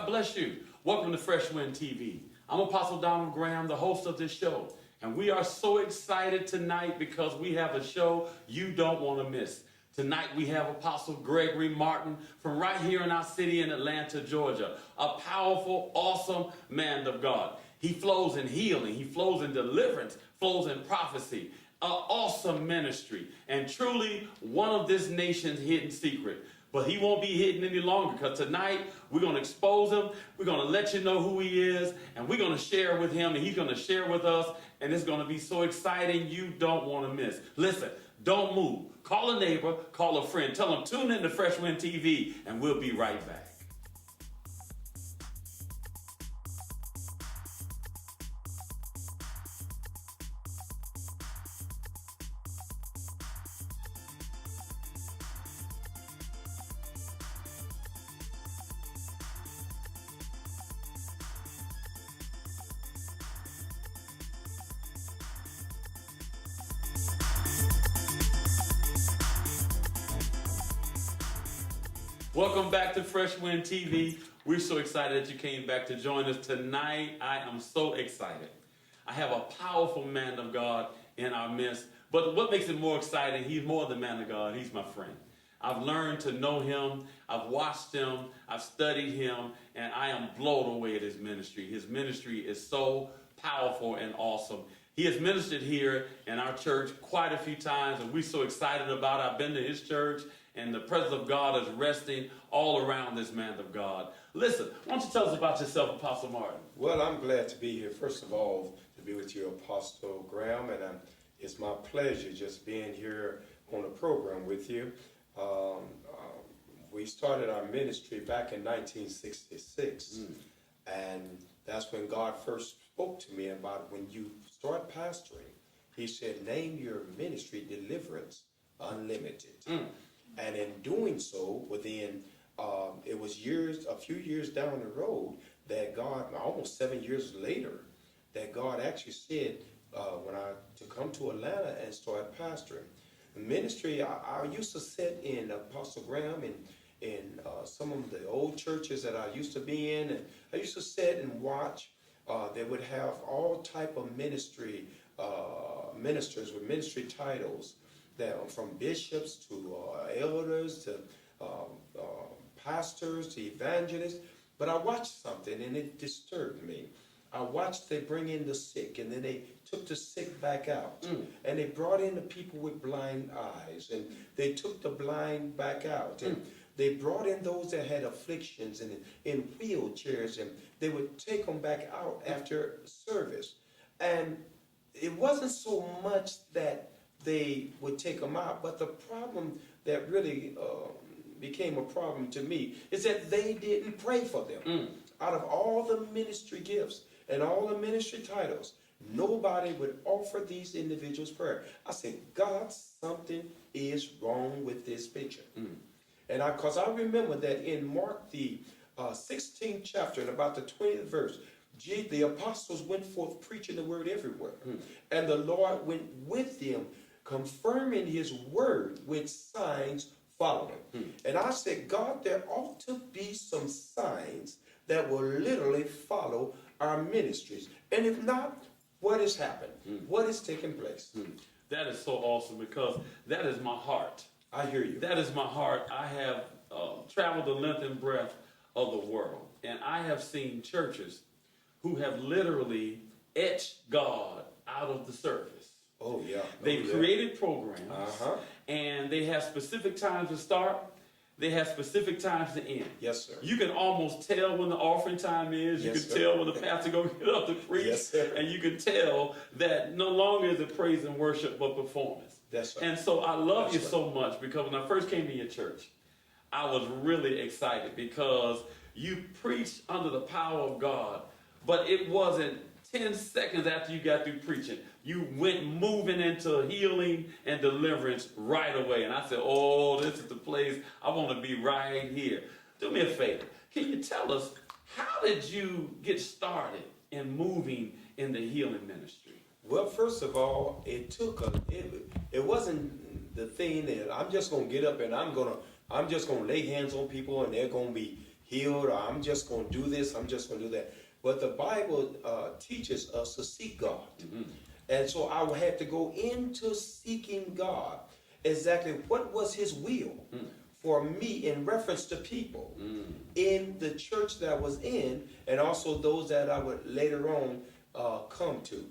God bless you. Welcome to FreshWindTV. I'm Apostle Donald Graham, the host of this show. And we are so excited tonight because we have a show you don't want to miss. Tonight we have Apostle Gregory Martin from right here in our city in Atlanta, Georgia. A powerful, awesome man of God. He flows in healing. He flows in deliverance, flows in prophecy. An awesome ministry. And truly one of this nation's hidden secret. But he won't be hidden any longer because tonight we're going to expose him. We're going to let you know who he is. And we're going to share with him and he's going to share with us. And it's going to be so exciting you don't want to miss. Listen, don't move. Call a neighbor, call a friend. Tell them tune in to Fresh Wind TV and we'll be right back. Welcome back to Fresh Wind TV. We're so excited that you came back to join us tonight. I am so excited. I have a powerful man of God in our midst. But what makes it more exciting, he's more than man of God. He's my friend. I've learned to know him. I've watched him. I've studied him. And I am blown away at his ministry. His ministry is so powerful and awesome. He has ministered here in our church quite a few times. And we're so excited about it. I've been to his church. And the presence of God is resting all around this man of God. Listen, why don't you tell us about yourself, Apostle Martin? Well, I'm glad to be here. First of all, to be with you, Apostle Graham, and it's my pleasure just being here on the program with you. We started our ministry back in 1966, and that's when God first spoke to me about when you start pastoring. He said, name your ministry Deliverance Unlimited. And in doing so, within, it was a few years down the road, that God, almost 7 years later, that God actually said, to come to Atlanta and start pastoring. The ministry, I used to sit in Apostle Graham in some of the old churches that I used to be in, and I used to sit and watch. They would have all type of ministers with ministry titles, from bishops to elders to pastors to evangelists. But I watched something and it disturbed me. I watched they bring in the sick and then they took the sick back out. And they brought in the people with blind eyes and they took the blind back out. And they brought in those that had afflictions and in wheelchairs, and they would take them back out after service. And it wasn't so much that they would take them out, but the problem that really became a problem to me is that they didn't pray for them. Out of all the ministry gifts and all the ministry titles, nobody would offer these individuals prayer. I said, God, something is wrong with this picture. And because I remember that in Mark the 16th chapter and about the 20th verse, the apostles went forth preaching the word everywhere. And the Lord went with them, confirming his word with signs following. And I said, God, there ought to be some signs that will literally follow our ministries. And if not, what has happened? What is taking place? That is so awesome because that is my heart. I hear you. That is my heart. I have traveled the length and breadth of the world. And I have seen churches who have literally etched God out of the service. Oh, yeah. They've created programs, and they have specific times to start. They have specific times to end. Yes, sir. You can almost tell when the offering time is. You can tell when the pastor going to get up to preach. Yes, sir. And you can tell that no longer is it praise and worship, but performance. That's right. And so I love you so much because when I first came to your church, I was really excited because you preached under the power of God, but it wasn't 10 seconds after you got through preaching. You went moving into healing and deliverance right away. And I said, oh, this is the place. I want to be right here. Do me a favor. Can you tell us, how did you get started in moving in the healing ministry? Well, first of all, it wasn't the thing that I'm just going to get up and I'm just going to lay hands on people and they're going to be healed, or I'm just going to do this, I'm just going to do that. But the Bible teaches us to seek God. And so I had to go into seeking God, exactly what was his will for me in reference to people in the church that I was in, and also those that I would later on come to.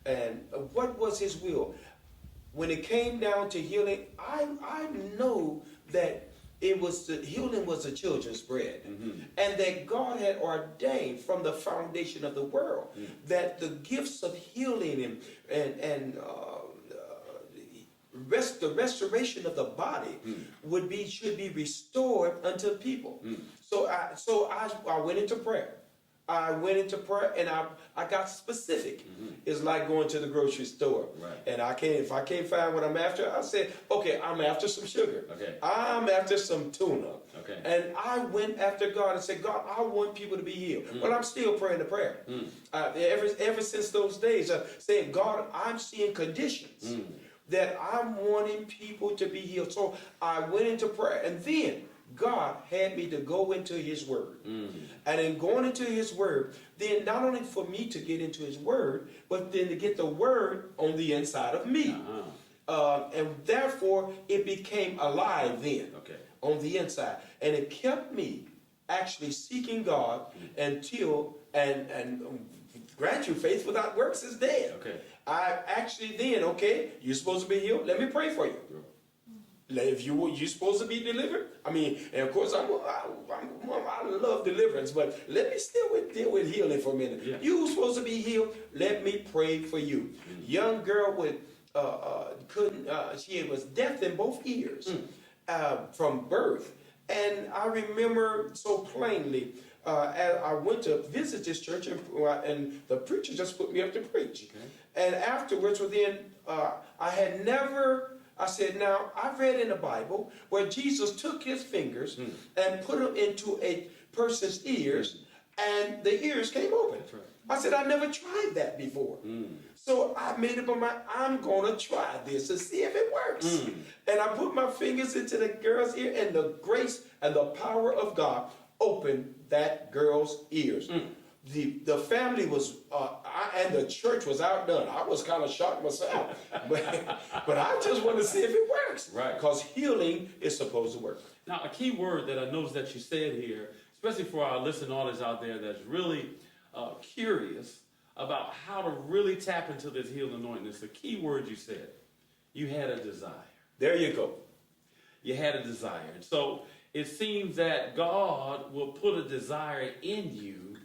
And what was his will? When it came down to healing, I know that healing was the children's bread, and that God had ordained from the foundation of the world that the gifts of healing and the restoration of the body should be restored unto people. So I went into prayer. I went into prayer and I got specific. It's like going to the grocery store. Right. And if I can't find what I'm after, I said, okay, I'm after some sugar. Okay. I'm after some tuna. Okay. And I went after God and said, God, I want people to be healed. But I'm still praying the prayer. Ever since those days, saying, God, I'm seeing conditions that I'm wanting people to be healed. So I went into prayer, and then God had me to go into his word. And in going into his word, then not only for me to get into his word, but then to get the word on the inside of me. And therefore, it became alive then on the inside. And it kept me actually seeking God until, and grant you, faith without works is dead. I actually then, you're supposed to be healed. Let me pray for you. If you're supposed to be delivered, I mean, and of course I love deliverance, but let me still deal with healing for a minute. You're supposed to be healed. Let me pray for you. Young girl with she was deaf in both ears from birth, and I remember so plainly. I went to visit this church, and the preacher just put me up to preach. And afterwards, I said, now, I've read in the Bible where Jesus took his fingers and put them into a person's ears, and the ears came open. I said, I never tried that before. So I made up my mind, I'm going to try this and see if it works. And I put my fingers into the girl's ear, and the grace and the power of God opened that girl's ears. The family was, and the church was outdone. I was kind of shocked myself. But I just want to see if it works. Right. Because healing is supposed to work. Now, a key word that I noticed that you said here, especially for our listening audience out there that's really curious about how to really tap into this healing anointing, is the key word you said. You had a desire. There you go. You had a desire. And so it seems that God will put a desire in you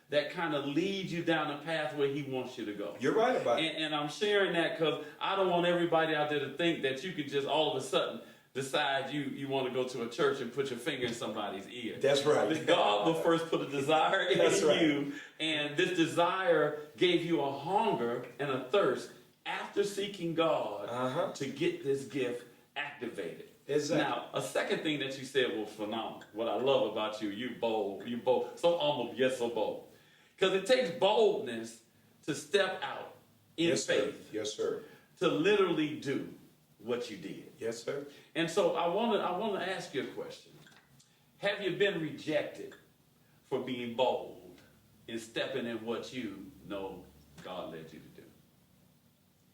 that kind of leads you down the path where he wants you to go. You're right about it. And I'm sharing that because I don't want everybody out there to think that you could just all of a sudden decide you want to go to a church and put your finger in somebody's ear. That's right. God will first put a desire in you, and this desire gave you a hunger and a thirst after seeking God to get this gift activated. Exactly. Now, a second thing that you said was phenomenal. What I love about you, you bold, so humble, yet so bold. Because it takes boldness to step out in faith. Sir. Yes, sir. To literally do what you did. Yes, sir. And so I want to ask you a question. Have you been rejected for being bold and stepping in what you know